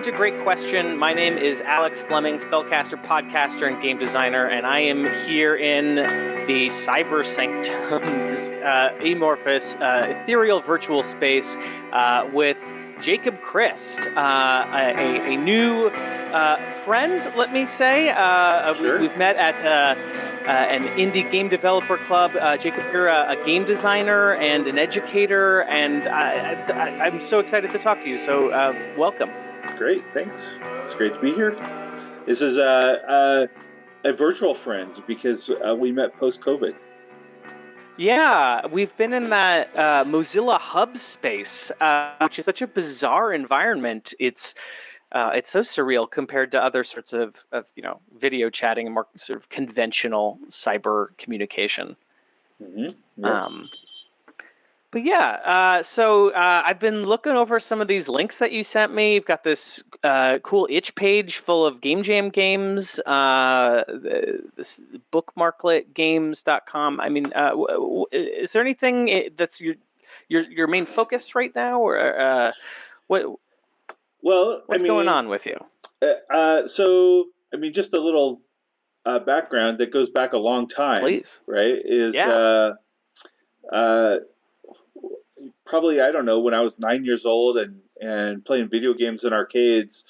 to Great Question. My name is Alex Fleming, spellcaster, podcaster, and game designer, and I am here in the cyber sanctum, this amorphous, ethereal virtual space with Jacob Christ, a new friend, let me say. Sure. We've met at an indie game developer club. Jacob, you're a game designer and an educator, and I'm so excited to talk to you. So welcome. Great, thanks. It's great to be here. This is a virtual friend because we met post-COVID. Yeah, we've been in that Mozilla Hub space, which is such a bizarre environment. It's so surreal compared to other sorts of video chatting and more sort of conventional cyber communication. Mm-hmm. Yes. But yeah, so I've been looking over some of these links that you sent me. You've got this cool itch page full of Game Jam games, this bookmarkletgames.com. I mean, is there anything that's your main focus right now, or what's going on with you? So, I mean, just a little background that goes back a long time. Please. Right? Probably, I don't know, when I was 9 years old and playing video games in arcades,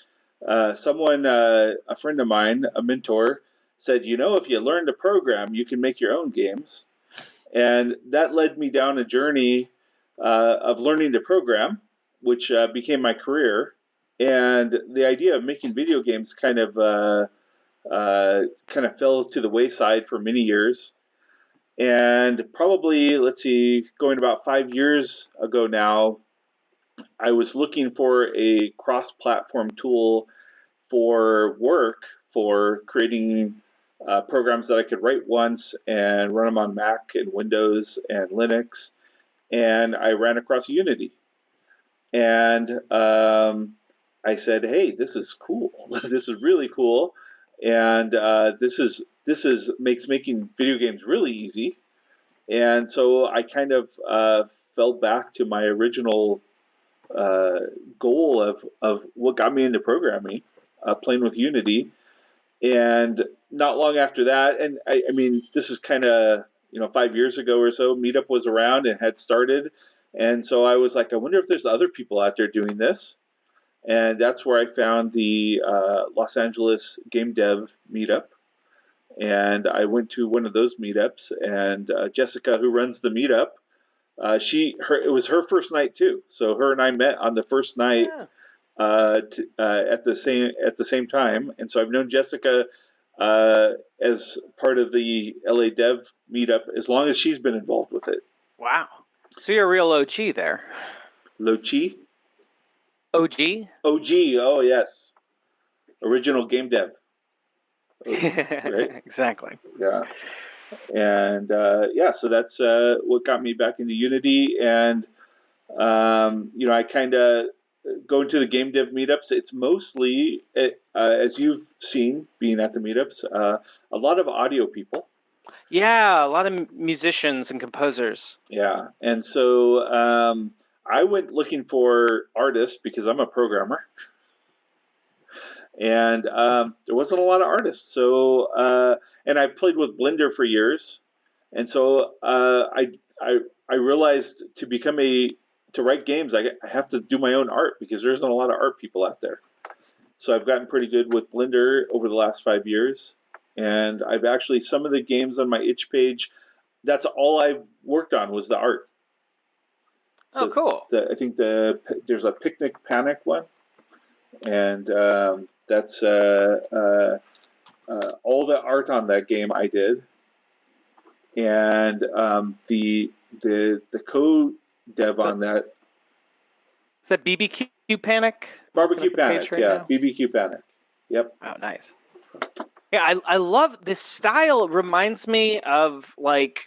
a friend of mine, a mentor, said, if you learn to program, you can make your own games. And that led me down a journey of learning to program, which became my career. And the idea of making video games kind of fell to the wayside for many years. And probably, going about 5 years ago now, I was looking for a cross-platform tool for work, for creating programs that I could write once and run them on Mac and Windows and Linux. And I ran across Unity. And I said, hey, this is cool. This is really cool. And this makes making video games really easy. And so I kind of fell back to my original goal of what got me into programming, playing with Unity. And not long after that, and I mean, this is kind of 5 years ago or so, Meetup was around and had started. And so I was like, I wonder if there's other people out there doing this. And that's where I found the Los Angeles Game Dev Meetup. And I went to one of those meetups, and Jessica, who runs the meetup, it was her first night too. So her and I met on the first night at the same time. And so I've known Jessica as part of the LA Dev Meetup as long as she's been involved with it. Wow. So you're a real OG there. Lochi? OG? OG, oh yes. Original game dev. Right? Exactly. Yeah. And so that's what got me back into Unity. And, I kind of go into the game dev meetups. It's mostly, as you've seen being at the meetups, a lot of audio people. Yeah, a lot of musicians and composers. Yeah. And so I went looking for artists because I'm a programmer. And there wasn't a lot of artists. So, and I played with Blender for years. And so I realized to write games, I have to do my own art because there isn't a lot of art people out there. So I've gotten pretty good with Blender over the last 5 years. And I've actually, some of the games on my itch page, that's all I've worked on was the art. So cool. I think there's a Picnic Panic one. And that's all the art on that game I did. And the co-dev on that. Is that BBQ Panic? Barbecue Panic, right yeah. Now? BBQ Panic. Yep. Oh, nice. Yeah, I love this style. Reminds me of like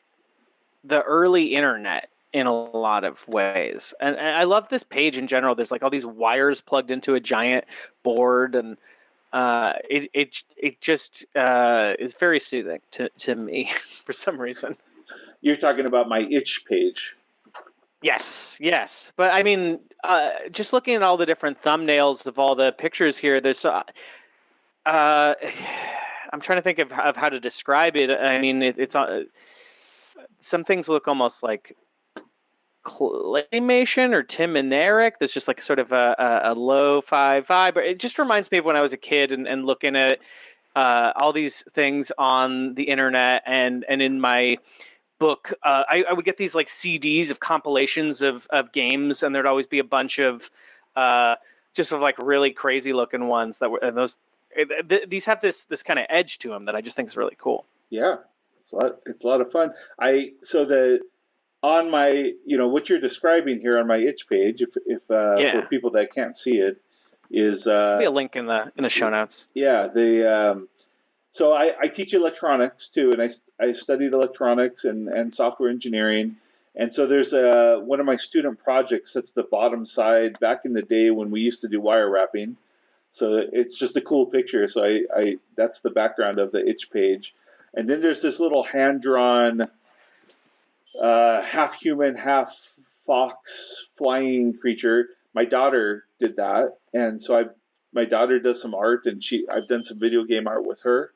the early internet in a lot of ways. And I love this page in general. There's like all these wires plugged into a giant board, and it just is very soothing to me for some reason. You're talking about my itch page. Yes, yes. But I mean, just looking at all the different thumbnails of all the pictures here, there's I'm trying to think of how to describe it. I mean, it's some things look almost like claymation or Tim and Eric. There's just like sort of a lo-fi vibe. It just reminds me of when I was a kid and looking at all these things on the internet and in my book. I would get these like CDs of compilations of games, and there'd always be a bunch of uh, just of like really crazy looking ones that were and those. These have this kind of edge to them that I just think is really cool. Yeah, it's a lot of fun. I so the on my what you're describing here on my itch page, if for Yeah, people that can't see it, is there'll be a link in the show notes. yeah the so I teach electronics too, and I studied electronics and software engineering. And so there's one of my student projects that's the bottom side back in the day when we used to do wire wrapping. So it's just a cool picture. So I that's the background of the itch page. And then there's this little hand drawn half human, half fox flying creature. My daughter did that, and so my daughter does some art, and I've done some video game art with her.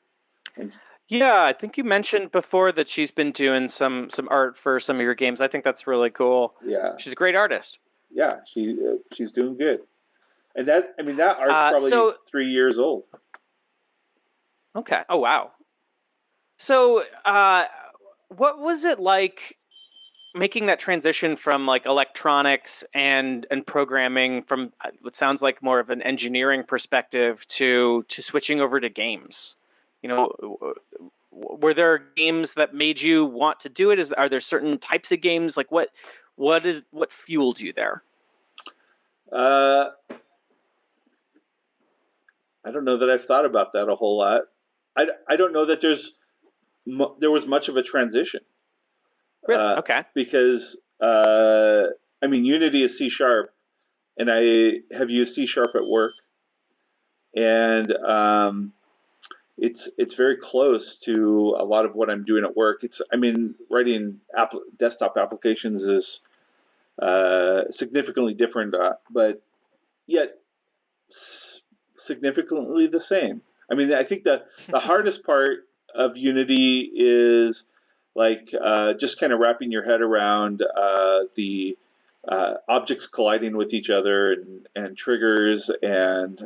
And Yeah, I think you mentioned before that she's been doing some art for some of your games. I think that's really cool. yeah, She's a great artist. yeah, she's doing good. And that I mean that art's probably So 3 years old. okay. Oh wow. So what was it like making that transition from like electronics and programming from what sounds like more of an engineering perspective to switching over to games? You know, were there games that made you want to do it? Are there certain types of games? Like what fueled you there? Uh, I don't know that I've thought about that a whole lot. I don't know that there was much of a transition Really? Okay. because I mean Unity is C sharp, and I have used C sharp at work, and it's very close to a lot of what I'm doing at work. It's I mean writing desktop applications is significantly different, but yet significantly the same. I mean, I think the hardest part of Unity is like just kind of wrapping your head around the objects colliding with each other and triggers and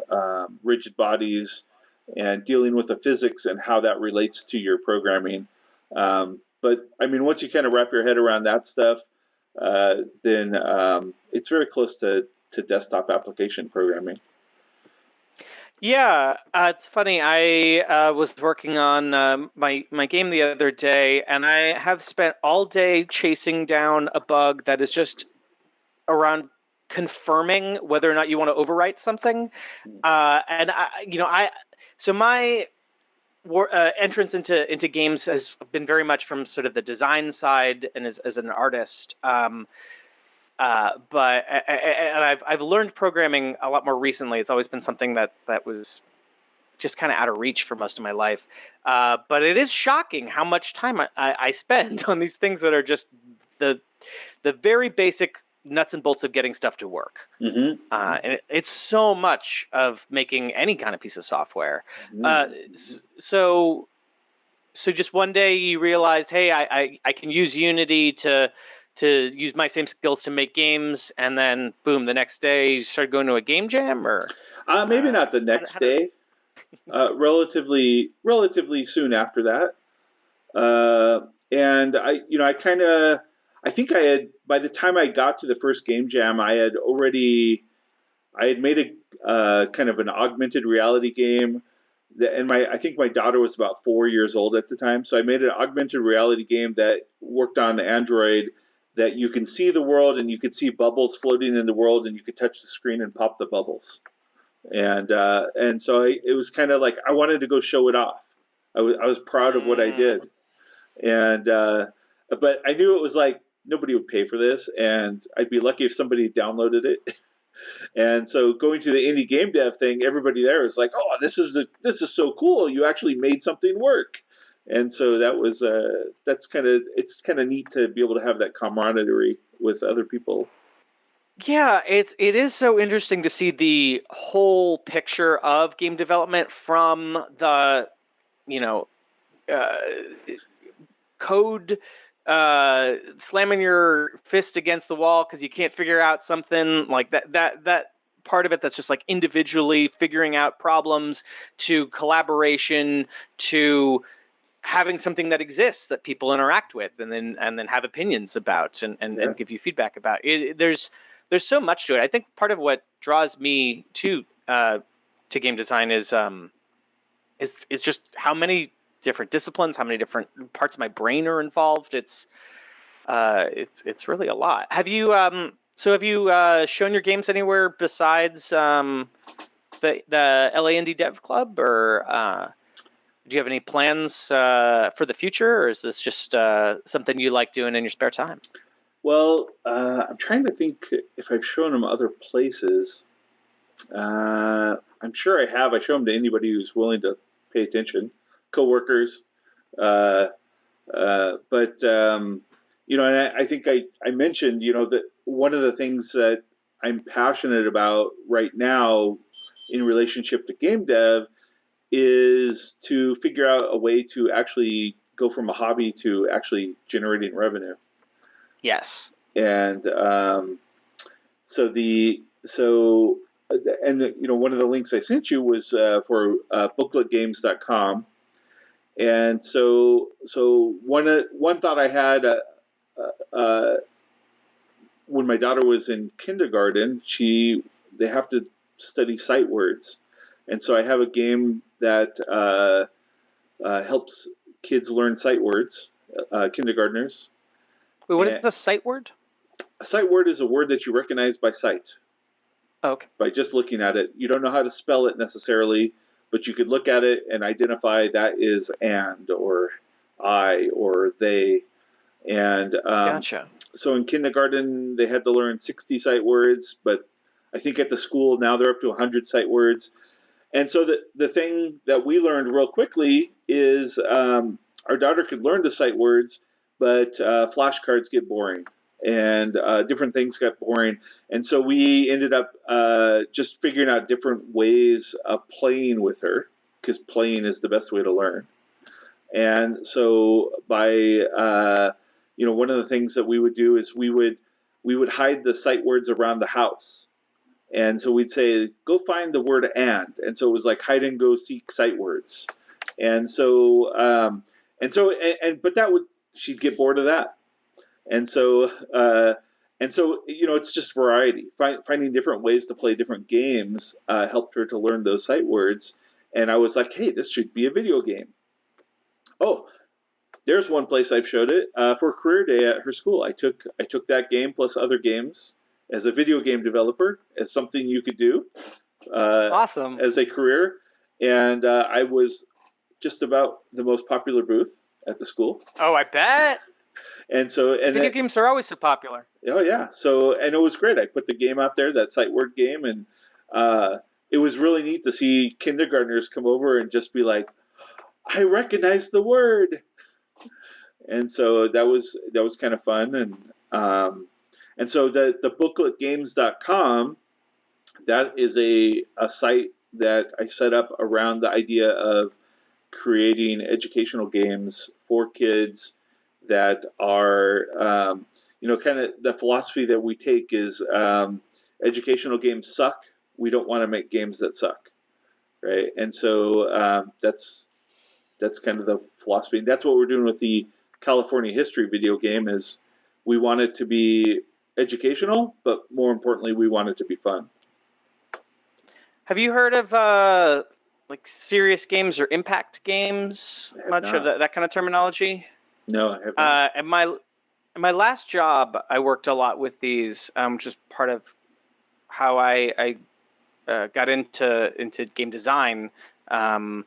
rigid bodies and dealing with the physics and how that relates to your programming. But I mean, once you kind of wrap your head around that stuff, then it's very close to desktop application programming. Yeah, it's funny. I was working on my game the other day, and I have spent all day chasing down a bug that is just around confirming whether or not you want to overwrite something. And I so my entrance into games has been very much from sort of the design side and as an artist. But and I've learned programming a lot more recently. It's always been something that was just kind of out of reach for most of my life. But it is shocking how much time I spend on these things that are just the the very basic nuts and bolts of getting stuff to work. And it's so much of making any kind of piece of software. Uh, Mm-hmm. so so just one day you realize, hey, I can use Unity to use my same skills to make games, and then boom, the next day you start going to a game jam, or Maybe not the how next did day. Relatively soon after that. And I kind of, I think I had by the time I got to the first game jam, I had made a kind of an augmented reality game. And I think my daughter was about 4 years old at the time, so I made an augmented reality game that worked on Android. That you can see the world and you could see bubbles floating in the world, and you could touch the screen and pop the bubbles. And so it was kind of like I wanted to go show it off. I was proud of what I mm, did, and but I knew it was like nobody would pay for this, and I'd be lucky if somebody downloaded it. And so going to the indie game dev thing, everybody there was like, "Oh, this is so cool! You actually made something work." And so that's kind of neat to be able to have that camaraderie with other people. Yeah, it is so interesting to see the whole picture of game development from the, you know, uh, code slamming your fist against the wall because you can't figure out something like that part of it that's just like individually figuring out problems, to collaboration, to having something that exists that people interact with and then have opinions about Yeah, and give you feedback about it. There's so much to it. I think part of what draws me to game design is just how many different disciplines, how many different parts of my brain are involved. It's really a lot. Have you shown your games anywhere besides the LA Indie Dev Club, or do you have any plans for the future, or is this just something you like doing in your spare time? well, I'm trying to think if I've shown them other places. I'm sure I have. I show them to anybody who's willing to pay attention, coworkers. Uh, but and I think I mentioned, that one of the things that I'm passionate about right now in relationship to game dev is to figure out a way to actually go from a hobby to actually generating revenue. Yes. And so the so and one of the links I sent you was for bookletgames.com. And so one thought I had when my daughter was in kindergarten, they have to study sight words, and so I have a game that helps kids learn sight words, kindergartners. Wait, what is And the sight word? a sight word is a word that you recognize by sight, Oh, okay. by just looking at it. You don't know how to spell it necessarily, but you could look at it and identify that is and or I or they. And Gotcha. so in kindergarten, they had to learn 60 sight words, but I think at the school now they're up to 100 sight words. And so the thing that we learned real quickly is our daughter could learn the sight words, but flashcards get boring and different things got boring. And so we ended up just figuring out different ways of playing with her, because playing is the best way to learn. And so by one of the things that we would do is we would hide the sight words around the house. And so we'd say, go find the word and so it was like hide and go seek sight words. And so but that would she'd get bored of that. And so it's just variety. Finding different ways to play different games helped her to learn those sight words. And I was like, hey, this should be a video game. Oh, there's one place I've showed it for career day at her school. I took that game plus other games as a video game developer as something you could do uh, Awesome. as a career, and I was just about the most popular booth at the school. Oh, I bet. And so and Video that games are always so popular. oh yeah, so and it was great. I put the game out there, that sight word game, and it was really neat to see kindergartners come over and just be like, I recognize the word. And so that was kind of fun. And so the bookletgames.com, that is a site that I set up around the idea of creating educational games for kids that are kind of the philosophy that we take is educational games suck, we don't want to make games that suck, right? And so that's kind of the philosophy. And that's what we're doing with the California history video game is we want it to be educational, but more importantly, we want it to be fun. Have you heard of like serious games or impact games? I have Much of not. that kind of terminology? No, I have not. In my last job, I worked a lot with these, which is part of how I got into game design. Um,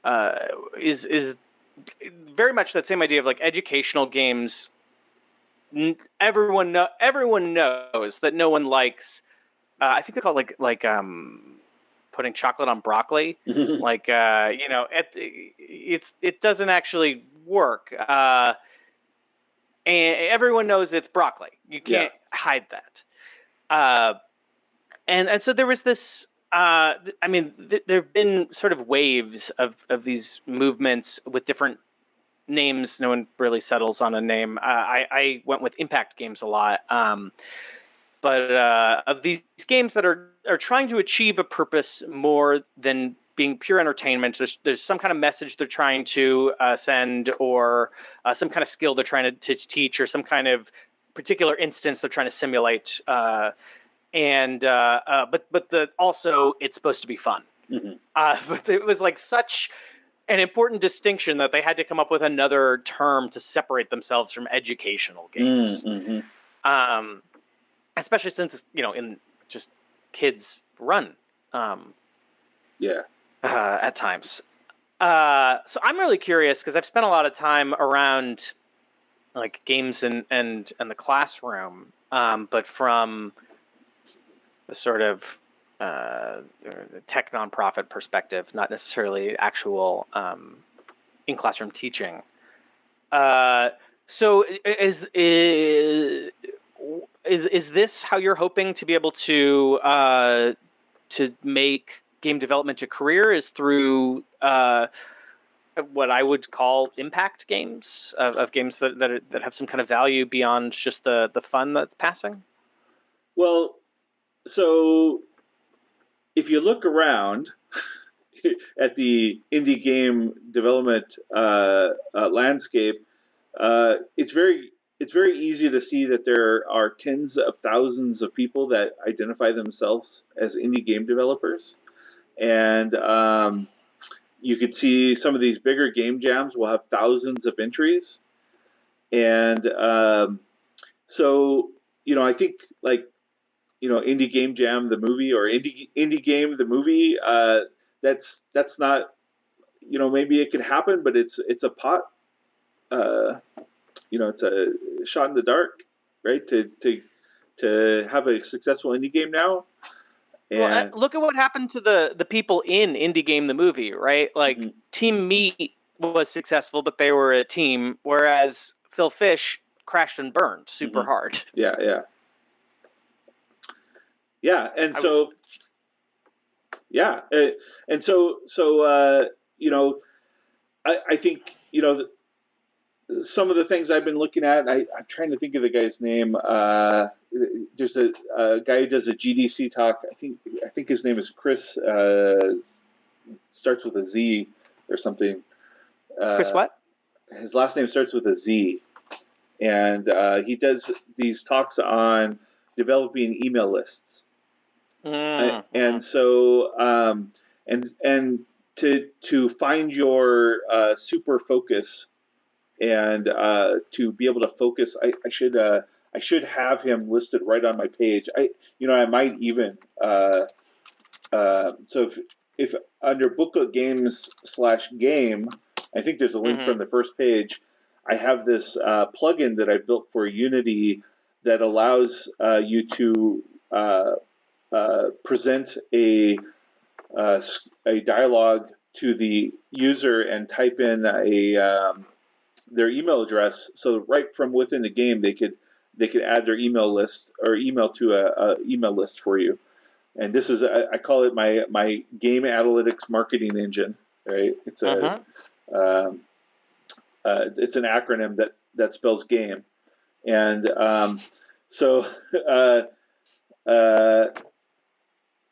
uh, is very much that same idea of like educational games. Everyone knows that no one likes. I think they call it like putting chocolate on broccoli. Like, it doesn't actually work. And everyone knows it's broccoli. You Yeah. can't hide that. And so there was this. There have been sort of waves of these movements with different names. No one really settles on a name. I went with impact games a lot. But of these games that are trying to achieve a purpose more than being pure entertainment. There's some kind of message they're trying to send, or some kind of skill they're trying to teach, or some kind of particular instance they're trying to simulate. But also it's supposed to be fun. Mm-hmm. But it was like such an important distinction that they had to come up with another term to separate themselves from educational games. Mm-hmm. Especially since in just kids run Yeah. at times. So I'm really curious because I've spent a lot of time around like games and the classroom, but from the sort of tech nonprofit perspective, not necessarily actual in classroom teaching. So is this how you're hoping to be able to make game development a career? Is through what I would call impact games, of games that have some kind of value beyond just the fun that's passing? Well, so if you look around at the indie game development landscape, it's very easy to see that there are tens of thousands of people that identify themselves as indie game developers, and you could see some of these bigger game jams will have thousands of entries, and so I think like indie game jam the movie or indie game the movie. That's not maybe it could happen, but it's a pot. Uh, it's a shot in the dark, right? To have a successful indie game now, Well, and look at what happened to the people in Indie Game the movie, right? Like mm-hmm, Team Meat was successful, but they were a team, whereas Phil Fish crashed and burned super mm-hmm. hard. Yeah, yeah, yeah, and I was so yeah, you know, I think some of the things I've been looking at. I'm trying to think of the guy's name. There's a guy who does a GDC talk. I think his name is Chris. Starts with a Z or something. Chris Uh, what? his last name starts with a Z, and he does these talks on developing email lists. Mm-hmm. And so and to find your super focus and to be able to focus, I should have him listed right on my page. I might even so if under booklet games / game, I think there's a link Mm-hmm. from the first page. I have this plugin that I built for Unity that allows you to present a dialogue to the user and type in their email address. So right from within the game, they could add their email list or email to a email list for you. And this is I call it my game analytics marketing engine. Right? Mm-hmm. Um, it's an acronym that spells game. And so uh, uh,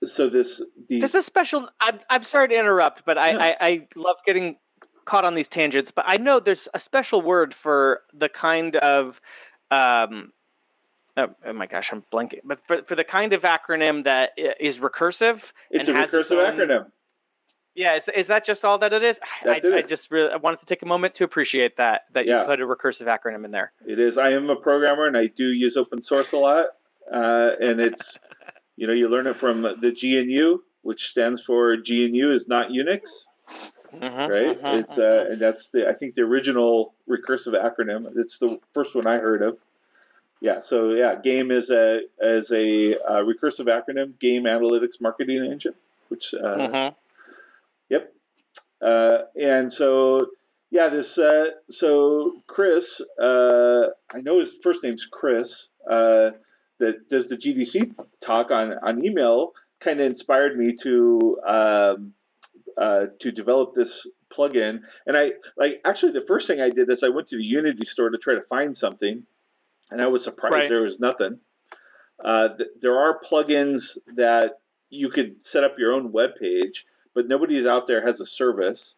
so this This these is special. I'm sorry to interrupt, but yeah. I love getting caught on these tangents. But I know there's a special word for the kind of um, oh my gosh, I'm blanking. But for the kind of acronym that is recursive It's and a has its recursive own. acronym. Yeah, is that just all that it is? That's it. I just really I wanted to take a moment to appreciate that you Yeah, put a recursive acronym in there. it is. I am a programmer and I do use open source a lot. And it's you learn it from the GNU, which stands for GNU is not Unix, Mm-hmm, right? mm-hmm, mm-hmm. And that's I think the original recursive acronym. It's the first one I heard of. Yeah. So yeah, game is a recursive acronym, game analytics marketing engine. which Mm-hmm. yep. And so yeah, this so Chris, I know his first name's Chris, that does the GDC talk on email, kind of inspired me to develop this plugin. And I like actually the first thing I did is I went to the Unity store to try to find something, and I was surprised Right. there was nothing. There are plugins that you could set up your own web page, but nobody's out there has a service.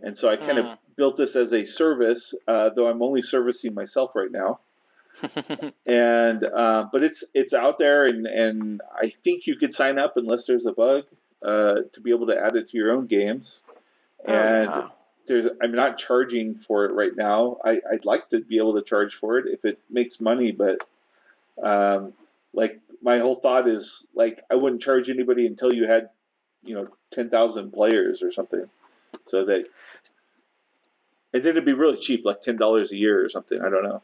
And so I kind of Hmm. built this as a service, though I'm only servicing myself right now. And but it's out there, and I think you could sign up unless there's a bug to be able to add it to your own games. Oh And yeah. I'm not charging for it right now. I'd like to be able to charge for it if it makes money, but um, like my whole thought is like I wouldn't charge anybody until you had 10,000 players or something, so that and then it'd be really cheap, like $10 a year or something. I don't know.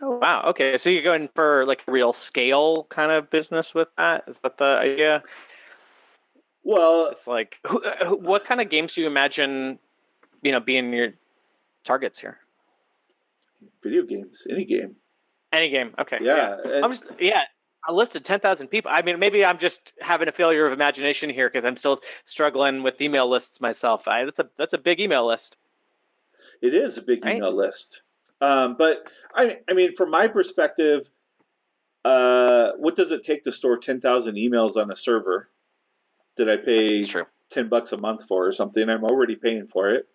Oh wow. Okay, so you're going for like a real scale kind of business with that? Is that the idea? Well, It's like, what kind of games do you imagine, being your targets here? video games, any game. Any game. Okay. Yeah. Yeah, I'm just, yeah. I listed 10,000 people. I mean, maybe I'm just having a failure of imagination here because I'm still struggling with email lists myself. That's a big email list, it is a big right? email list. But I mean, from my perspective, what does it take to store 10,000 emails on a server that I That's pay true. $10 a month for or something? I'm already paying for it,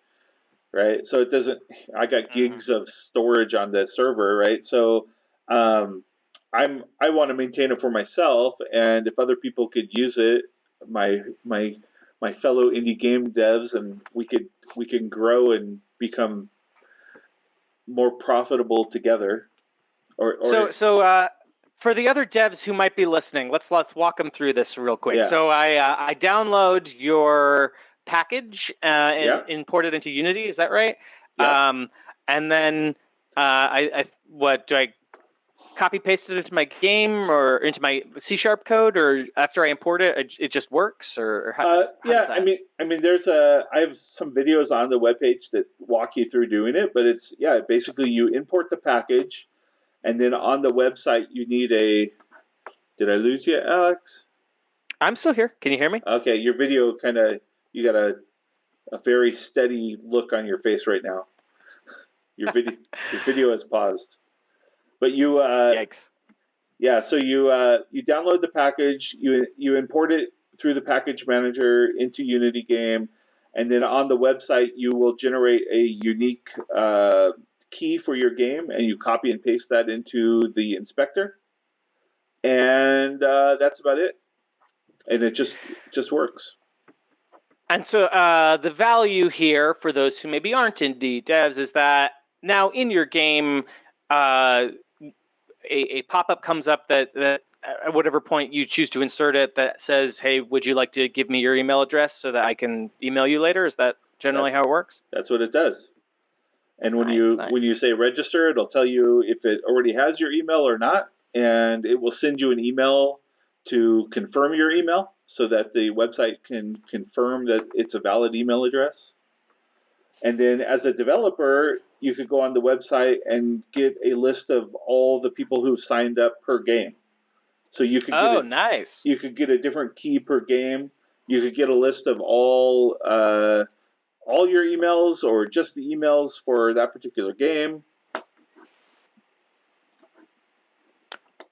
right? So it doesn't. I got Hmm. gigs of storage on the server, right? So um, I want to maintain it for myself, and if other people could use it, my my my fellow indie game devs, and we can grow and become more profitable together. Or So for the other devs who might be listening, let's walk them through this real quick. yeah, So I download your package and yeah, import it into Unity. Is that right? yeah. And then I what do I copy paste it into my game or into my C# code, or after I import it, it just works, or how does Yeah, that? I mean, I have some videos on the webpage that walk you through doing it, but it's, yeah, basically you import the package, and then on the website you need a, did I lose you, Alex? I'm still here. Can you hear me? Okay, your video kind of, you got a very steady look on your face right now. Your video, your video has paused. But Yikes. yeah, so you download the package, you import it through the package manager into Unity Game, and then on the website you will generate a unique key for your game, and you copy and paste that into the inspector, and that's about it. And it just works. And so the value here for those who maybe aren't indie devs is that now in your game, a pop-up comes up that at whatever point you choose to insert it that says, "Hey, would you like to give me your email address so that I can email you later?" Is that generally That how it works? that's what it does. And Nice, when nice. you say register, it'll tell you if it already has your email or not, and it will send you an email to confirm your email so that the website can confirm that it's a valid email address. And then as a developer, you could go on the website and get a list of all the people who've signed up per game. So Oh, nice. you could get a different key per game. You could get a list of all your emails or just the emails for that particular game.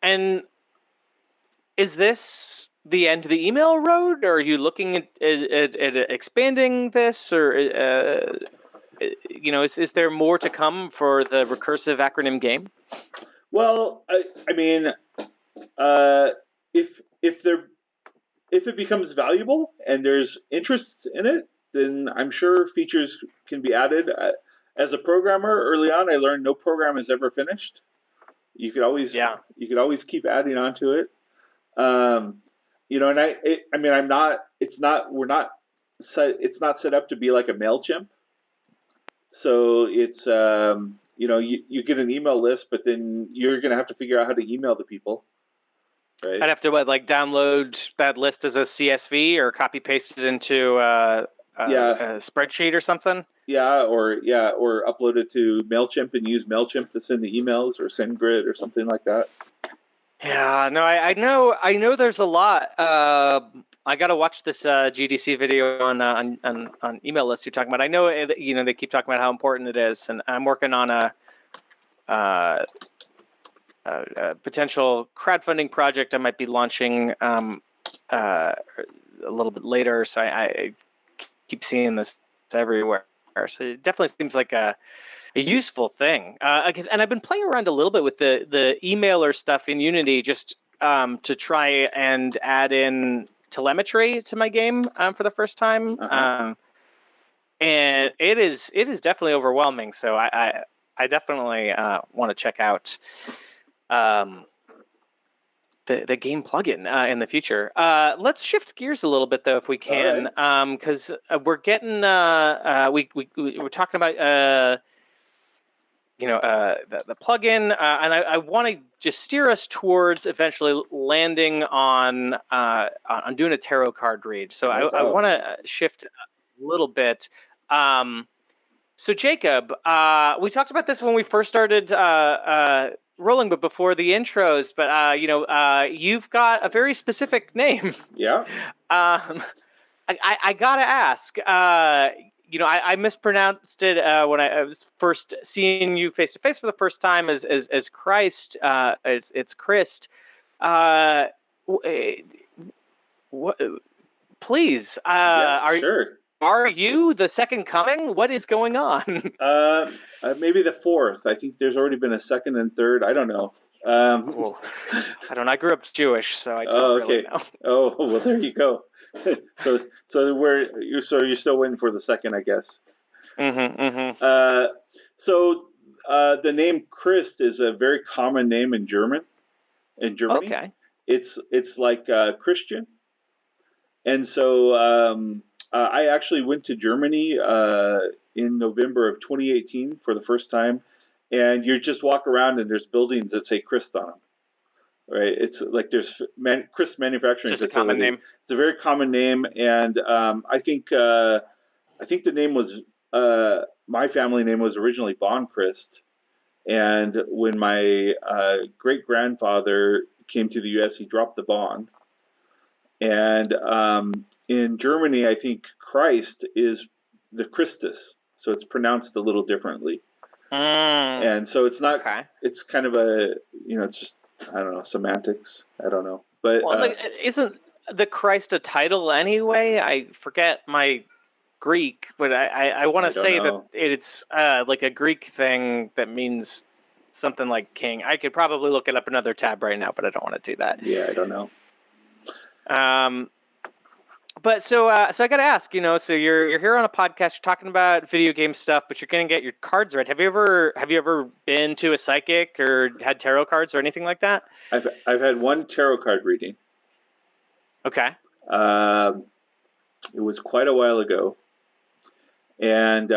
And is this the end of the email road, or are you looking at expanding this, or is there more to come for the recursive acronym game? Well, I mean, uh, if if there if it becomes valuable and there's interest in it, then I'm sure features can be added. As a programmer, early on, I learned no program is ever finished. Yeah. You could always keep adding on to it. Um, and I mean, I'm not. It's not. We're not set. It's not set up to be like a Mailchimp. So it's you get an email list, but then you're going to have to figure out how to email the people. right? I'd have to like download that list as a CSV or copy paste it into Yeah, a spreadsheet or something. or upload it to Mailchimp and use Mailchimp to send the emails, or SendGrid or something like that. Yeah, no, I know. There's a lot. I gotta watch this GDC video on email lists you're talking about. I know they keep talking about how important it is, and I'm working on uh, a potential crowdfunding project I might be launching uh, a little bit later. So I keep seeing this everywhere. So it definitely seems like a useful thing. And I've been playing around a little bit with the emailer stuff in Unity just to try and add in telemetry to my game for the first time. Uh-huh. And it is definitely overwhelming. So I definitely want to check out um, the game plugin in the future. Let's shift gears a little bit though, if we All can, right. because we're getting we're talking about the plugin, and I want to just steer us towards eventually landing on doing a tarot card read. So No I want problem. to shift a little bit. Um, so Jacob, we talked about this when we first started rolling, but before the intros. But you've got a very specific name. Yeah. I gotta ask. I mispronounced it when I was first seeing you face to face for the first time as Christ. It's Christ. Uh, what? Please, Yeah. Sure. are you the second coming? What is going on? Maybe the fourth. I think there's already been a second and third. I don't know. Oh, I don't know. I grew up Jewish, so I don't Oh, really okay. know. Oh, well, there you go. so, so you're still waiting for the second, I guess. Mm-hmm. Mm-hmm. Uh, so, the name Christ is a very common name in German. In Germany, Okay. it's like Christian, and so I actually went to Germany in November of 2018 for the first time, and you just walk around and there's buildings that say Christ on them. Right? It's like there's Chris manufacturing Just a common facility. name. It's a very common name, and I think the name was my family name was originally Von Christ, and when my great grandfather came to the U.S., he dropped the Von, and in Germany, I think Christ is the Christus, so it's pronounced a little differently, Mm, and so it's not. okay. It's kind of a it's just I don't know semantics. I don't know, but Well, isn't the Christ a title anyway? I forget my Greek, but I I want to don't say that know. it's like a Greek thing that means something like king. I could probably look it up another tab right now, but I don't want to do that. Yeah, I don't know. Um, but so I got to ask, so you're here on a podcast, you're talking about video game stuff, but you're gonna get your cards read. Have you ever been to a psychic or had tarot cards or anything like that? I've had one tarot card reading. Okay. Um, it was quite a while ago, and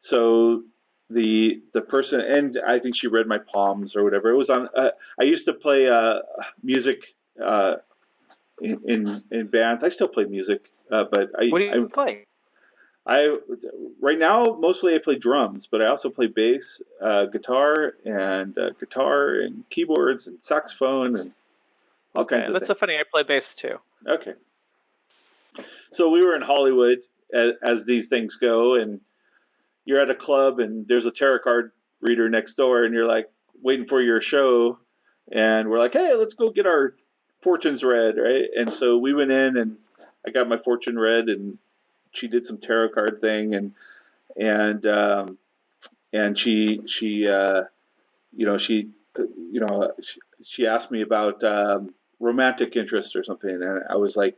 so the person, and I think she read my palms or whatever. It was on. I used to play music uh, in bands. I still play music, but What do you play? I right now mostly I play drums, but I also play bass, guitar and keyboards and saxophone and all kinds Okay, of that's so things. funny. I play bass too. Okay, so we were in Hollywood as these things go, and you're at a club and there's a tarot card reader next door, and you're like waiting for your show, and we're like, hey, let's go get our fortunes read, right? And so we went in and I got my fortune read, and she did some tarot card thing, and she she asked me about romantic interest or something, and I was like,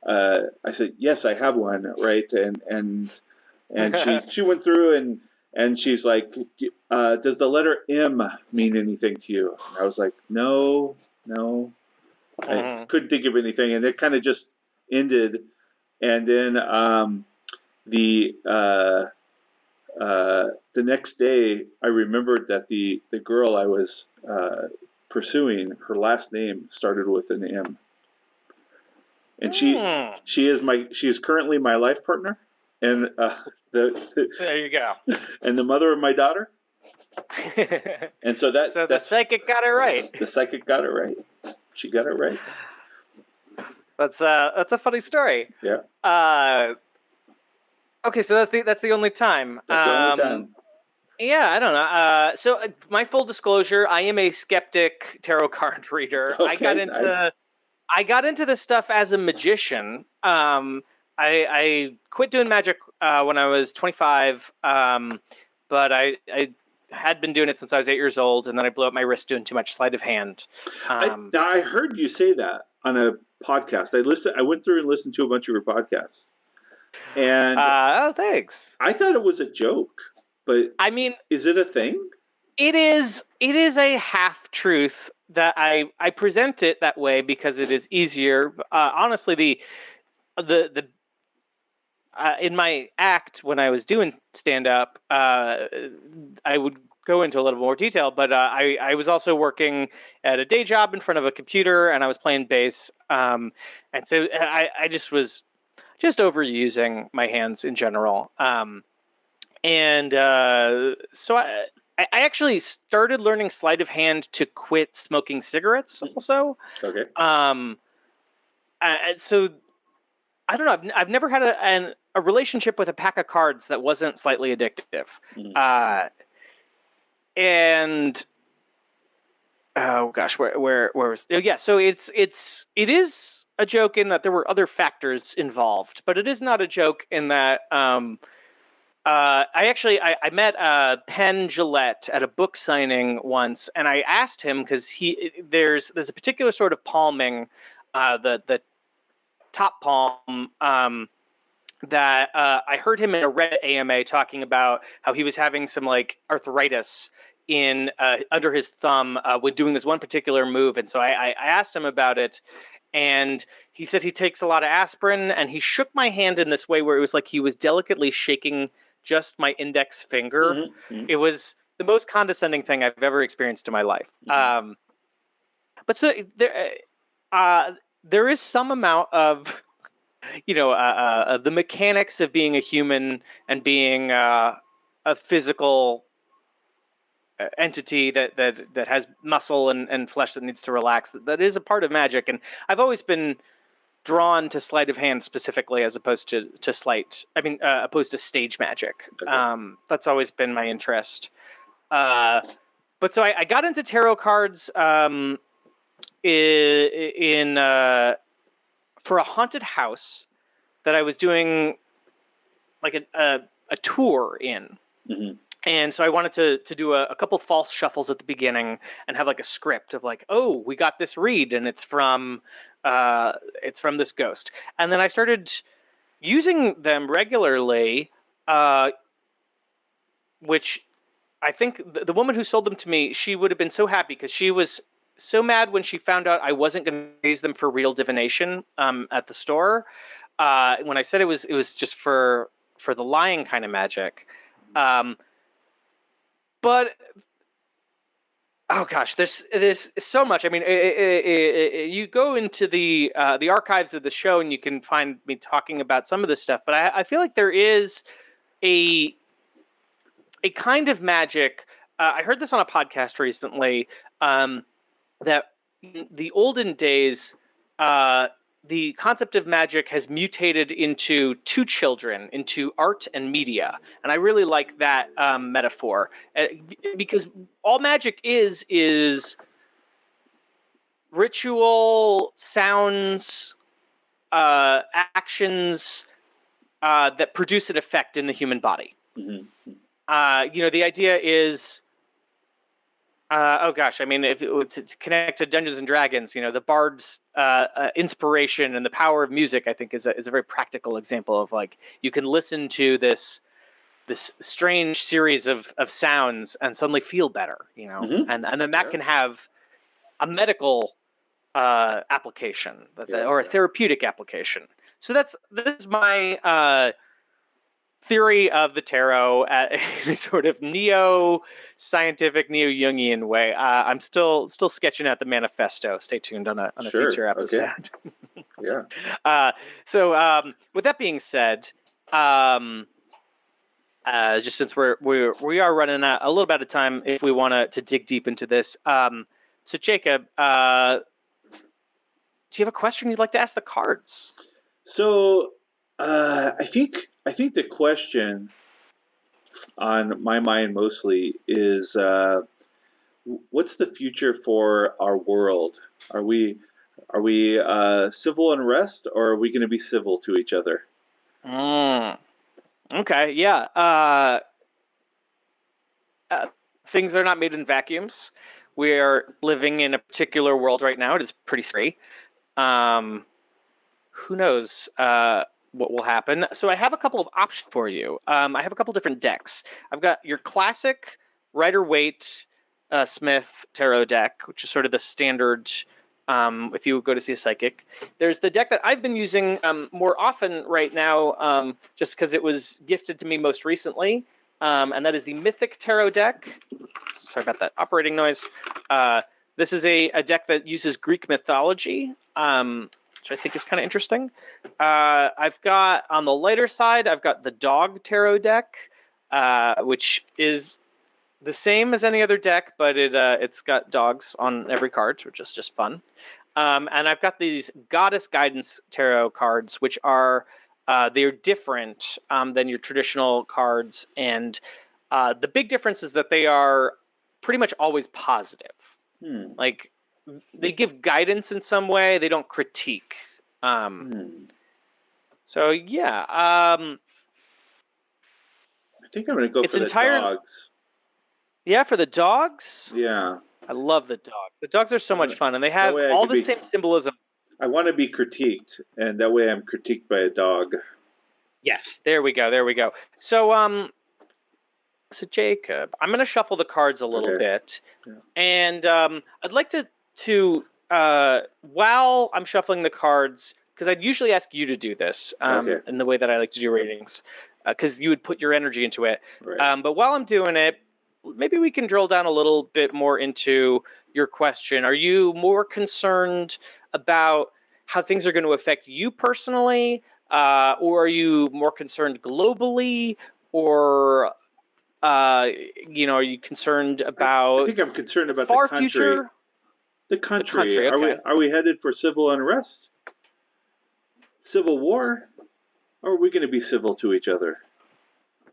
I said yes, I have one, right? And she went through and she's like, does the letter M mean anything to you? And I was like, no, no, I Hmm. couldn't think of anything, and it kind of just ended. And then the the next day, I remembered that the girl I was pursuing, her last name started with an M, and Hmm. she is currently my life partner, and the There you go. and the mother of my daughter. And so So the that's psychic got it right. the psychic got it right. She got it right. That's a funny story. Yeah, Uh, okay, so that's the only time. that's the only time. Yeah, I don't know. My full disclosure, I am a skeptic tarot card reader. Okay, nice. I got into this stuff as a magician. I quit doing magic when I was 25, but I had been doing it since I was 8 years old, and then I blew up my wrist doing too much sleight of hand. I heard you say that on a podcast. I went through and listened to a bunch of your podcasts, and Oh, thanks. I thought it was a joke. But I mean, is it a thing? it is a half truth that I present it that way because it is easier. Honestly, the in my act when I was doing stand up, I would go into a little more detail, but I was also working at a day job in front of a computer and I was playing bass. And so I just was just overusing my hands in general. And so I actually started learning sleight of hand to quit smoking cigarettes also. Okay. So I don't know. I've never had a relationship with a pack of cards that wasn't slightly addictive. Mm-hmm. And oh gosh, where was? Oh, yeah. So it is a joke in that there were other factors involved, but it is not a joke in that I met Penn Jillette at a book signing once, and I asked him because there's a particular sort of palming, the top palm, that I heard him in a Reddit AMA talking about how he was having some like arthritis in under his thumb when doing this one particular move, and so I asked him about it, and he said he takes a lot of aspirin, and he shook my hand in this way where it was like he was delicately shaking just my index finger. Mm-hmm. Mm-hmm. It was the most condescending thing I've ever experienced in my life. Mm-hmm. But so there is some amount of the mechanics of being a human and being a physical entity that has muscle and flesh that needs to relax. That is a part of magic, and I've always been drawn to sleight of hand specifically as opposed to opposed to stage magic. Okay. That's always been my interest. But so I got into tarot cards in for a haunted house that I was doing like a tour in. Mm-hmm. And so I wanted to do a couple false shuffles at the beginning and have like a script of like, oh, we got this read and it's from this ghost. And then I started using them regularly, which I think the woman who sold them to me, she would have been so happy because she was so mad when she found out I wasn't going to use them for real divination at the store. When I said it was just for the lying kind of magic. But oh gosh, there's so much. I mean, you go into the archives of the show and you can find me talking about some of this stuff. But I feel like there is a kind of magic. I heard this on a podcast recently that in the olden days, the concept of magic has mutated into two children, into art and media. And I really like that metaphor because all magic is ritual, sounds, actions that produce an effect in the human body. Mm-hmm. The idea is oh gosh, I mean, if to connect to Dungeons and Dragons, the bard's inspiration and the power of music, I think, is a very practical example of like you can listen to this strange series of sounds and suddenly feel better, Mm-hmm. and then that can have a medical application or a therapeutic application. So this is my theory of the tarot in a sort of neo-scientific, neo-Jungian way. I'm still sketching out the manifesto. Stay tuned on a Sure. future Okay. episode. Yeah. uh, so with that being said, um, just since we are running a little bit out of time, if we want to dig deep into this, so Jacob, do you have a question you'd like to ask the cards? So I think the question on my mind mostly is what's the future for our world? Are we civil unrest, or are we going to be civil to each other? Mm, okay, yeah. Uh, things are not made in vacuums. We're living in a particular world right now. It is pretty scary. Um, who knows what will happen? So I have a couple of options for you. I have a couple different decks. I've got your classic Rider Waite Smith tarot deck, which is sort of the standard. If you go to see a psychic, there's the deck that I've been using more often right now, just because it was gifted to me most recently, and that is the Mythic Tarot deck. Sorry about that operating noise. This is a deck that uses Greek mythology, which I think is kind of interesting. I've got on the lighter side, I've got the Dog Tarot deck, which is the same as any other deck, but it's got dogs on every card, which is just fun. And I've got these Goddess Guidance Tarot cards, which are they're different than your traditional cards, and the big difference is that they are pretty much always positive. Hmm. Like they give guidance in some way, they don't critique. Hmm. So yeah, I think I'm going to go it's for the entirely dogs. yeah for the dogs. Yeah. I love the dogs. The dogs are so I much wanna, fun, and they that have way I all could the be. same symbolism. I want to be critiqued, and that way I'm critiqued by a dog. Yes, there we go, there we go. So Jacob, I'm going to shuffle the cards a little Okay. bit, Yeah. and I'd like to while I'm shuffling the cards, because I'd usually ask you to do this Okay. in the way that I like to do readings, because you would put your energy into it. Right. But while I'm doing it, maybe we can drill down a little bit more into your question. Are you more concerned about how things are going to affect you personally, or are you more concerned globally, or are you concerned I about think I'm concerned about the far country. future? The The country. country, Are we okay. headed for civil unrest, civil war, or are we going to be civil to each other?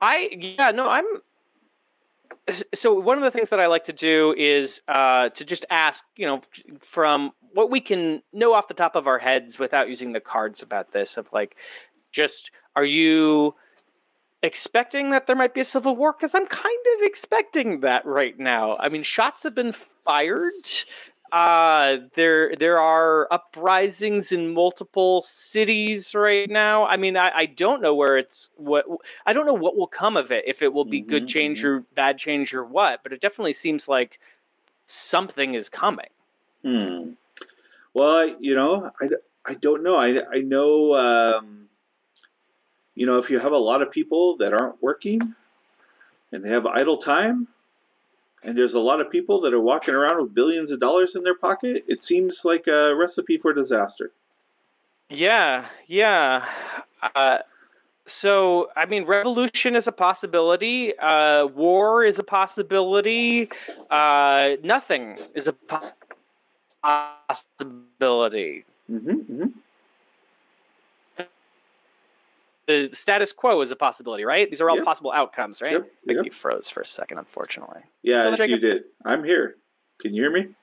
Yeah, no, I'm. So one of the things that I like to do is to just ask, from what we can know off the top of our heads without using the cards about this, of like, just are you expecting that there might be a civil war? Because I'm kind of expecting that right now. I mean, shots have been fired. There are uprisings in multiple cities right now. I mean, I don't know where it's what I don't know what will come of it. If it will be good Mm-hmm. change Mm-hmm. or bad change or what, but it definitely seems like something is coming. Hmm. Well, I don't know. I know, if you have a lot of people that aren't working and they have idle time, and there's a lot of people that are walking around with billions of dollars in their pocket, it seems like a recipe for disaster. Yeah, yeah. Uh, So, I mean, revolution is a possibility. War is a possibility. Nothing is a possibility. Mm-hmm. Mm-hmm. The status quo is a possibility, right? These are all Yep. possible outcomes, right? Yep. I think Yep. you froze for a second, unfortunately. You Yeah, still there, as you Jacob? did. I'm here. Can you hear me?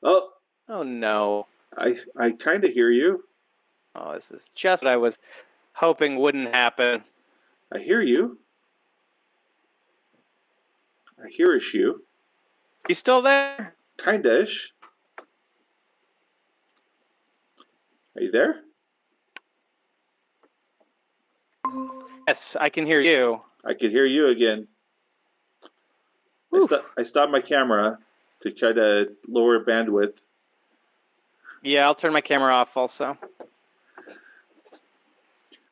Oh, Oh, no. I kind of hear you. Oh, this is just what I was hoping wouldn't happen. I hear you. I hearish you. You still there? Kinda-ish. Are you there? Yes, I can hear you. I could hear you again. Whew. I stopped my camera to try to lower bandwidth. Yeah, I'll turn my camera off also.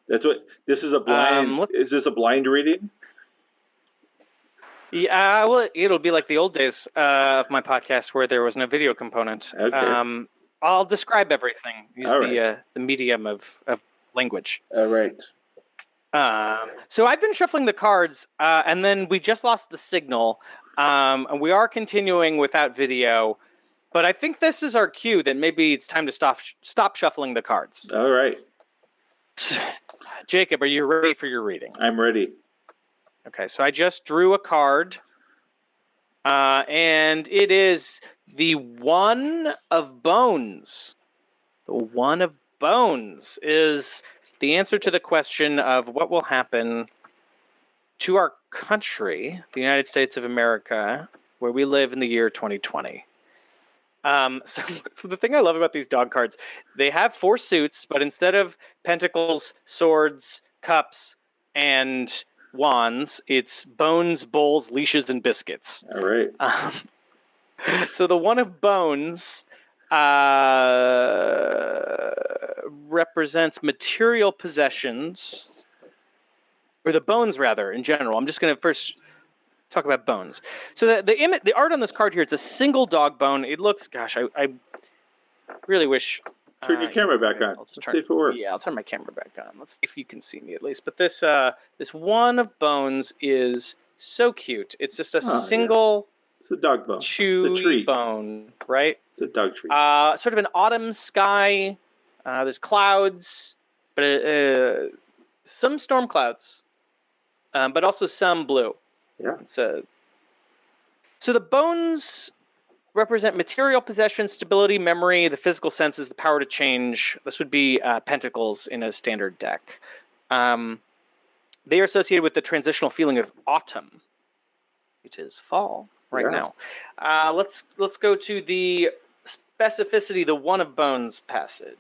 That's what this is a blind. Let's Is this a blind reading? Yeah, well, it'll be like the old days of my podcast where there was no video component. Okay. I'll describe everything. Use All right. the medium of language. All right. So I've been shuffling the cards, and then we just lost the signal, and we are continuing without video. But I think this is our cue that maybe it's time to stop shuffling the cards. All right. Jacob, are you ready for your reading? I'm ready. Okay, so I just drew a card, and it is the One of Bones. The One of Bones is the answer to the question of what will happen to our country, the United States of America, where we live in the year 2020. So the thing I love about these dog cards, they have four suits, but instead of pentacles, swords, cups, and wands, it's bones, bowls, leashes, and biscuits. All right. So the One of Bones represents material possessions, or the bones rather, in general. I'm just going to first talk about bones. So the art on this card here, it's a single dog bone. It looks, gosh, I really wish. Turn your camera back on. Let's see if it works. Yeah, I'll turn my camera back on. Let's see if you can see me at least. But this One of Bones is so cute. It's just a single. Yeah. It's a dog bone. Chewy it's a tree. bone, right? It's a dog tree. Sort of an autumn sky. There's clouds, but some storm clouds, but also some blue. Yeah. So the bones represent material possession, stability, memory, the physical senses, the power to change. This would be pentacles in a standard deck. They are associated with the transitional feeling of autumn, which is fall right now. Let's go to the specificity, the One of Bones passage.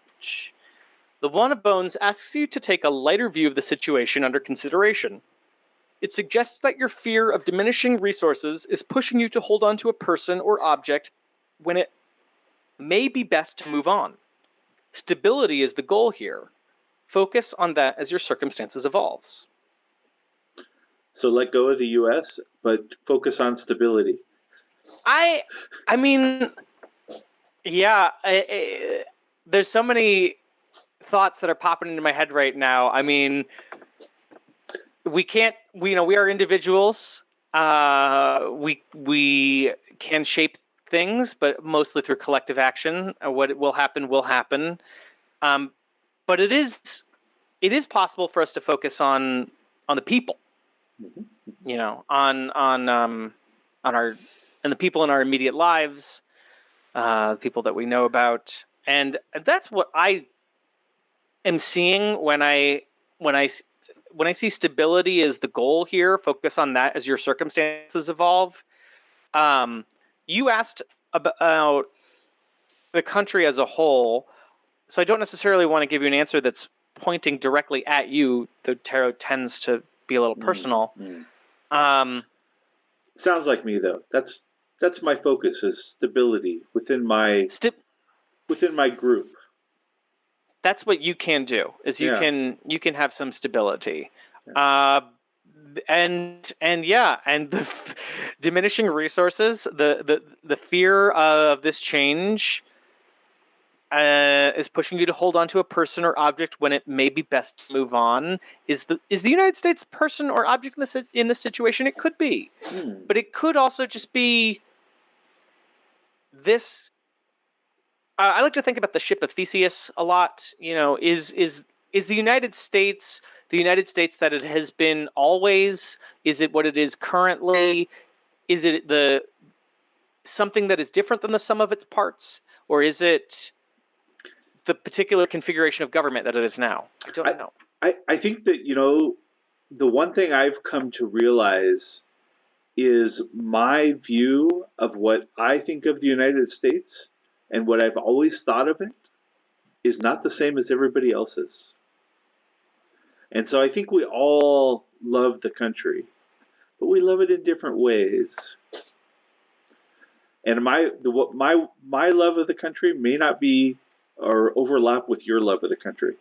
The One of Bones asks you to take a lighter view of the situation under consideration. It suggests that your fear of diminishing resources is pushing you to hold on to a person or object when it may be best to move on. Stability is the goal here. Focus on that as your circumstances evolves. So let go of the U.S., but focus on stability. I mean, yeah, there's so many thoughts that are popping into my head right now. I mean, we are individuals. We can shape things, but mostly through collective action. What will happen will happen. But it is possible for us to focus on the people. You know, on our and the people in our immediate lives, people that we know about, and that's what I am seeing when I see stability as the goal here. Focus on that as your circumstances evolve. You asked about the country as a whole, so I don't necessarily want to give you an answer that's pointing directly at you. The tarot tends to be a little personal. Sounds like me though. That's my focus is stability within my group. That's what you can do. Is you can have some stability. And the diminishing resources, the fear of this change is pushing you to hold on to a person or object when it may be best to move on. Is the United States person or object in this situation? It could be, but it could also just be this. I like to think about the ship of Theseus a lot. You know, is the United States that it has been always? Is it what it is currently? Is it something that is different than the sum of its parts, or is it the particular configuration of government that it is now? I don't know. I think that, the one thing I've come to realize is my view of what I think of the United States and what I've always thought of it is not the same as everybody else's. And so I think we all love the country, but we love it in different ways. And my love of the country may not be or overlap with your love of the country.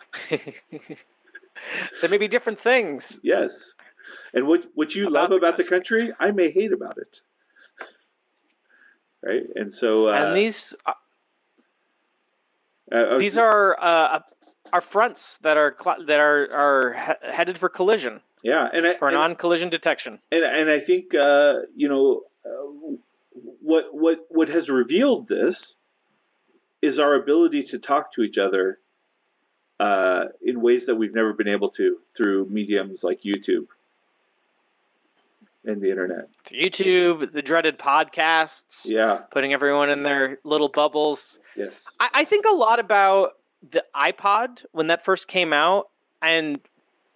There may be different things Yes. And what you love about the about the country. country, I may hate about it, right? And so And I was these are fronts that headed for collision, yeah, for non-collision detection. and I think what has revealed this is our ability to talk to each other in ways that we've never been able to through mediums like YouTube and the internet. YouTube, the dreaded podcasts, Yeah. putting everyone in their little bubbles. Yes. I think a lot about the iPod when that first came out, and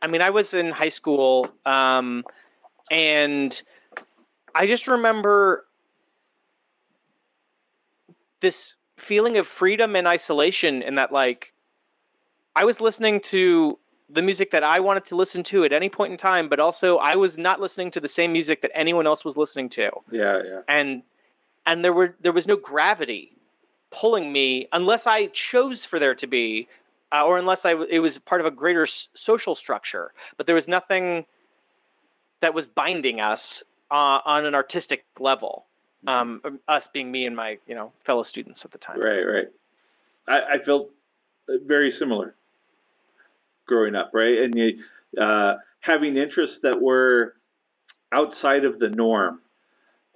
I mean, I was in high school, and I just remember this feeling of freedom and isolation in that, like, I was listening to the music that I wanted to listen to at any point in time, but also I was not listening to the same music that anyone else was listening to. Yeah. Yeah. And there was no gravity pulling me unless I chose for there to be, or unless it was part of a greater social structure. But there was nothing that was binding us on an artistic level. Us being me and my fellow students at the time. Right. Right. I felt very similar growing up, right? And having interests that were outside of the norm.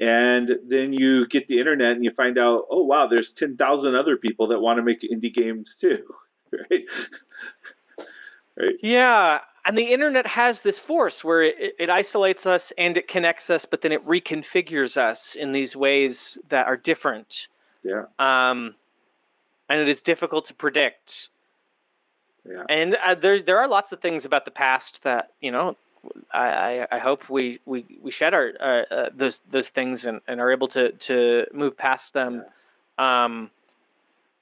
And then you get the internet and you find out, oh wow, there's 10,000 other people that want to make indie games too, right? Right. Yeah, and the internet has this force where it isolates us and it connects us, but then it reconfigures us in these ways that are different. Yeah. And it is difficult to predict. Yeah. And there are lots of things about the past that I hope we shed our those things and are able to move past them. Yeah.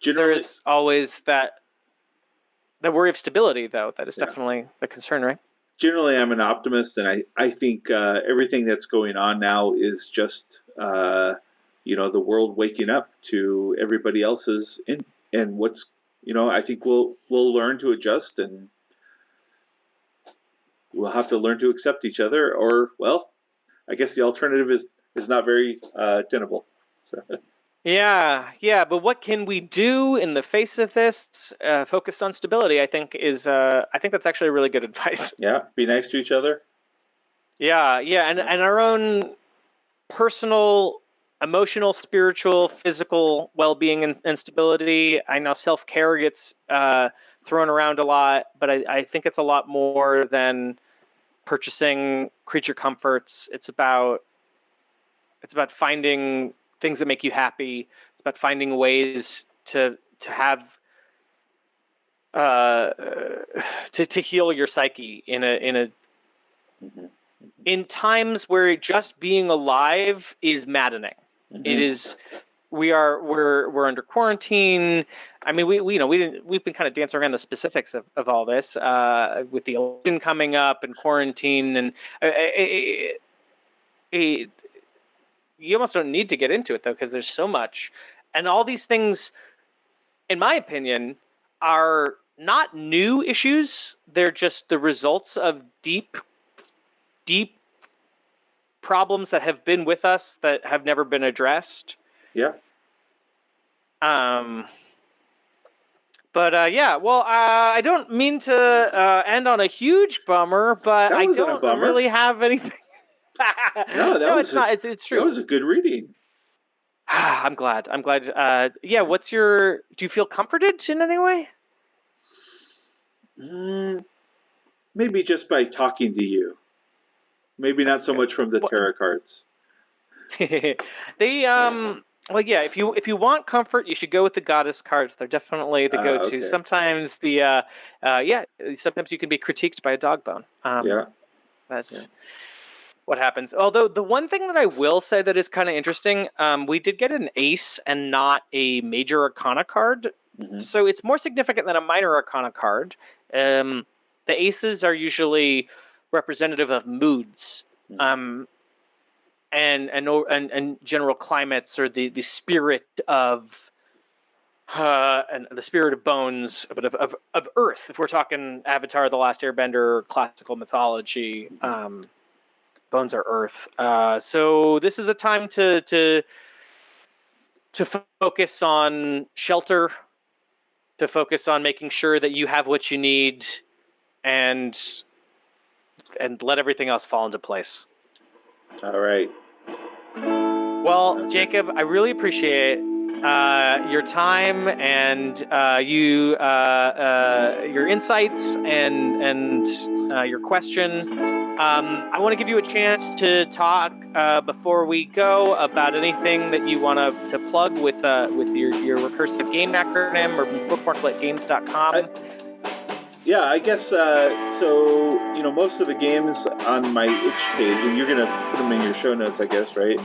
There Generally, is always that worry of stability, though. That is yeah. definitely the concern, right? Generally, I'm an optimist, and I think everything that's going on now is just the world waking up to everybody else's and what's I think we'll learn to adjust, and we'll have to learn to accept each other, or well, I guess the alternative is not very tenable. So. Yeah, but what can we do in the face of this? Focused on stability, I think that's actually really good advice. Yeah, be nice to each other. Yeah, and our own personal, emotional, spiritual, physical well-being and stability. I know self-care gets thrown around a lot, but I think it's a lot more than purchasing creature comforts. It's about finding things that make you happy. It's about finding ways to have uh, to heal your psyche Mm-hmm. in times where just being alive is maddening. Mm-hmm. It is. We're under quarantine. I mean, we've been kind of dancing around the specifics of all this with the election coming up and quarantine, and you almost don't need to get into it though because there's so much, and all these things, in my opinion, are not new issues. They're just the results of deep problems that have been with us that have never been addressed. Yeah. Um, but yeah, well, I don't mean to end on a huge bummer, but That I wasn't a don't bummer. really have anything. No, No, it's not. It's that true. was a good reading. I'm glad. I'm glad. Yeah. Do you feel comforted in any way? Mm, maybe just by talking to you. Maybe not That's so good. much from the Well, tarot cards. they well, yeah, if you want comfort, you should go with the goddess cards. They're definitely the go-to. Okay. Sometimes yeah, sometimes you can be critiqued by a dog bone. Yeah. That's Yeah. what happens. Although the one thing that I will say that is kind of interesting, we did get an ace and not a major arcana card, Mm-hmm. so it's more significant than a minor arcana card. The aces are usually representative of moods. Mm-hmm. And general climates or the spirit of and the spirit of bones, but of earth. If we're talking Avatar: The Last Airbender, classical mythology, bones are earth. So this is a time to focus on shelter, to focus on making sure that you have what you need, and let everything else fall into place. All right. Well, Jacob, I really appreciate your time and your insights and your question. I want to give you a chance to talk before we go about anything that you want to plug with your recursive game acronym or bookmarkletgames.com. Yeah, I guess so. Most of the games on my itch page, and you're gonna put them in your show notes, I guess, right?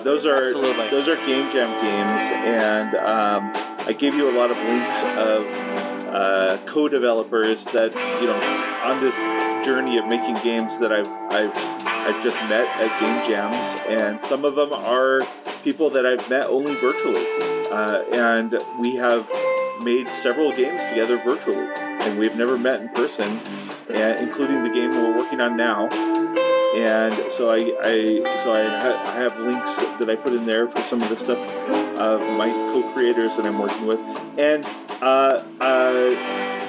Those are Absolutely. those are Game Jam games, and I gave you a lot of links of co-developers that on this journey of making games that I've just met at Game Jams, and some of them are people that I've met only virtually, and we have made several games together virtually, and we've never met in person, including the game we're working on now. And so I have links that I put in there for some of the stuff of my co-creators that I'm working with, and the I'll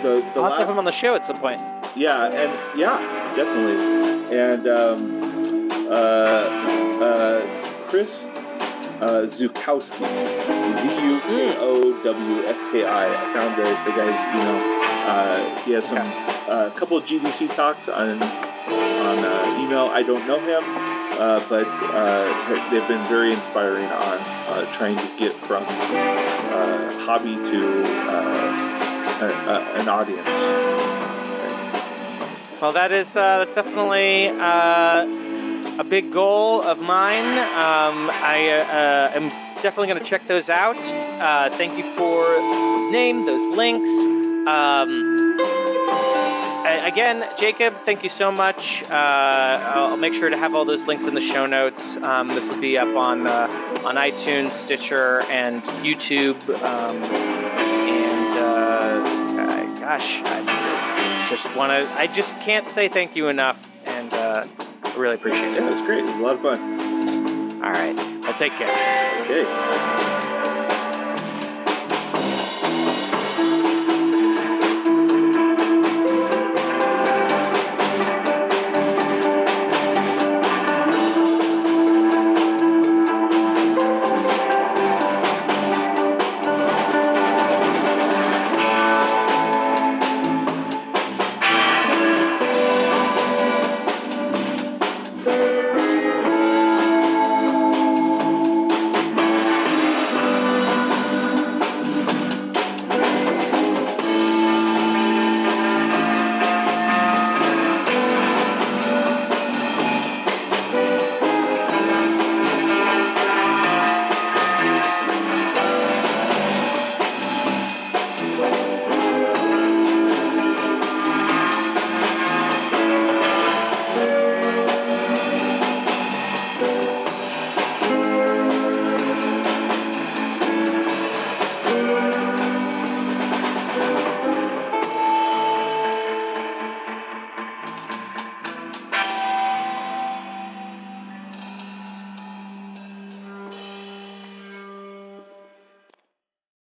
have last to have him on the show at some point. yeah, definitely, and Chris Zukowski, Zukowski. I found the guy's email. He has a couple of GDC talks on email. I don't know him, but they've been very inspiring on trying to get from hobby to an audience. Well, that's definitely a big goal of mine. I am definitely going to check those out. Thank you for the name, those links. Again, Jacob, thank you so much. I'll make sure to have all those links in the show notes. This will be up on iTunes, Stitcher, and YouTube. I just can't say thank you enough, and I really appreciate it. Yeah, it was great. It was a lot of fun. All right. Well, take care. Okay.